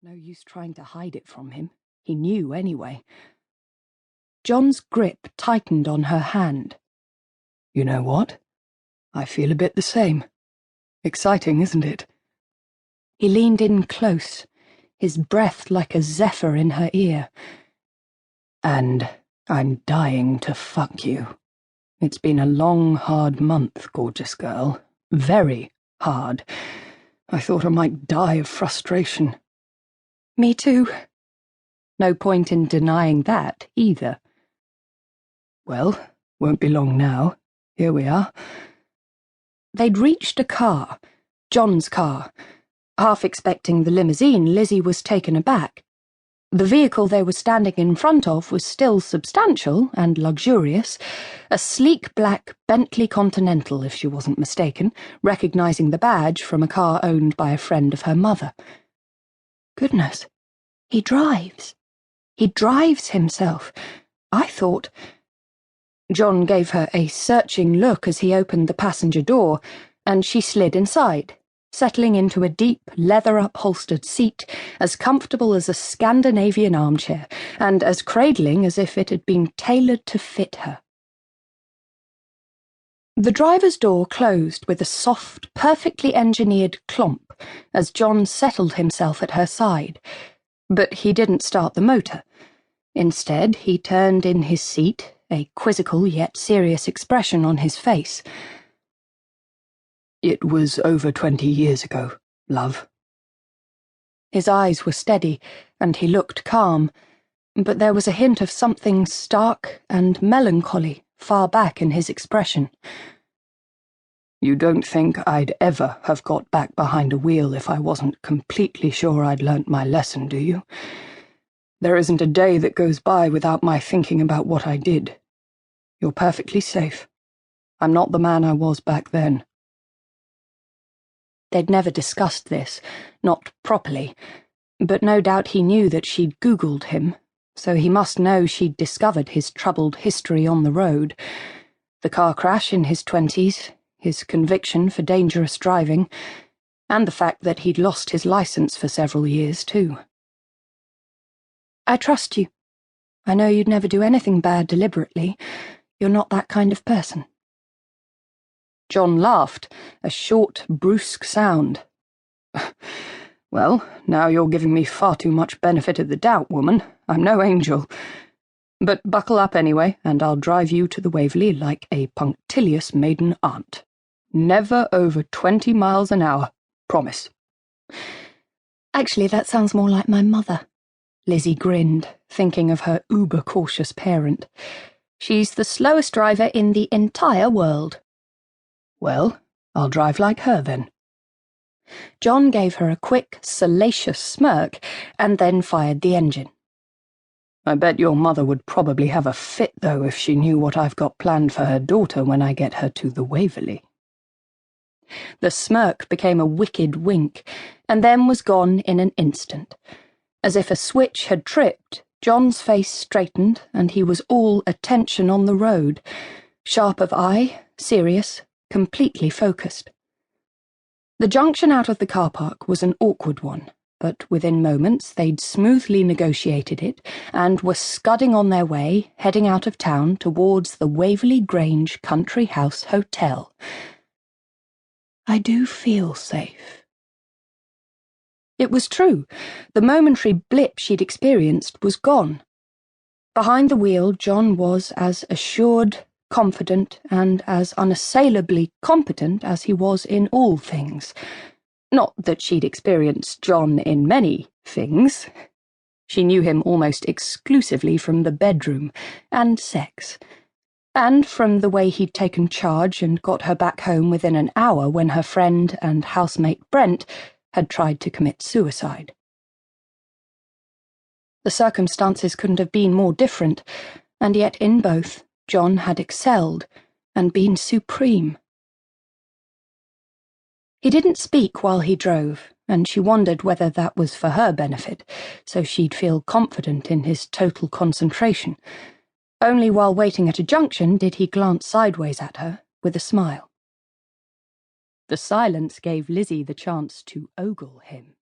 No use trying to hide it from him. He knew anyway. John's grip tightened on her hand. You know what? I feel a bit the same. Exciting, isn't it? He leaned in close, his breath like a zephyr in her ear. And I'm dying to fuck you. It's been a long, hard month, gorgeous girl. Very hard. I thought I might die of frustration. Me too. No point in denying that, either. Well, won't be long now. Here we are. They'd reached a car, John's car. Half expecting the limousine, Lizzie was taken aback. The vehicle they were standing in front of was still substantial and luxurious, a sleek black Bentley Continental, if she wasn't mistaken, recognizing the badge from a car owned by a friend of her mother. Goodness, he drives. He drives himself. I thought... John gave her a searching look as he opened the passenger door, and she slid inside, settling into a deep, leather-upholstered seat, as comfortable as a Scandinavian armchair, and as cradling as if it had been tailored to fit her. The driver's door closed with a soft, perfectly engineered clomp as John settled himself at her side, but he didn't start the motor. Instead, he turned in his seat, a quizzical yet serious expression on his face. It was over 20 years ago, love. His eyes were steady, and he looked calm, but there was a hint of something stark and melancholy far back in his expression. You don't think I'd ever have got back behind a wheel if I wasn't completely sure I'd learnt my lesson, do you? There isn't a day that goes by without my thinking about what I did. You're perfectly safe. I'm not the man I was back then. They'd never discussed this, not properly, but no doubt he knew that she'd Googled him, so he must know she'd discovered his troubled history on the road. The car crash in his 20s, his conviction for dangerous driving, and the fact that he'd lost his license for several years, too. I trust you. I know you'd never do anything bad deliberately. You're not that kind of person. John laughed, a short, brusque sound. Well, now you're giving me far too much benefit of the doubt, woman. I'm no angel. But buckle up anyway, and I'll drive you to the Waverley like a punctilious maiden aunt. Never over 20 miles an hour. Promise. Actually, that sounds more like my mother. Lizzie grinned, thinking of her uber-cautious parent. She's the slowest driver in the entire world. Well, I'll drive like her then. John gave her a quick, salacious smirk, and then fired the engine. I bet your mother would probably have a fit, though, if she knew what I've got planned for her daughter when I get her to the Waverley. The smirk became a wicked wink, and then was gone in an instant. As if a switch had tripped, John's face straightened, and he was all attention on the road, sharp of eye, serious, completely focused. The junction out of the car park was an awkward one, but within moments they'd smoothly negotiated it, and were scudding on their way, heading out of town towards the Waverley Grange Country House Hotel. I do feel safe. It was true. The momentary blip she'd experienced was gone. Behind the wheel, John was as assured, confident, and as unassailably competent as he was in all things. Not that she'd experienced John in many things. She knew him almost exclusively from the bedroom and sex, and from the way he'd taken charge and got her back home within an hour when her friend and housemate Brent had tried to commit suicide. The circumstances couldn't have been more different, and yet in both, John had excelled and been supreme. He didn't speak while he drove, and she wondered whether that was for her benefit, so she'd feel confident in his total concentration. Only while waiting at a junction did he glance sideways at her, with a smile. The silence gave Lizzie the chance to ogle him.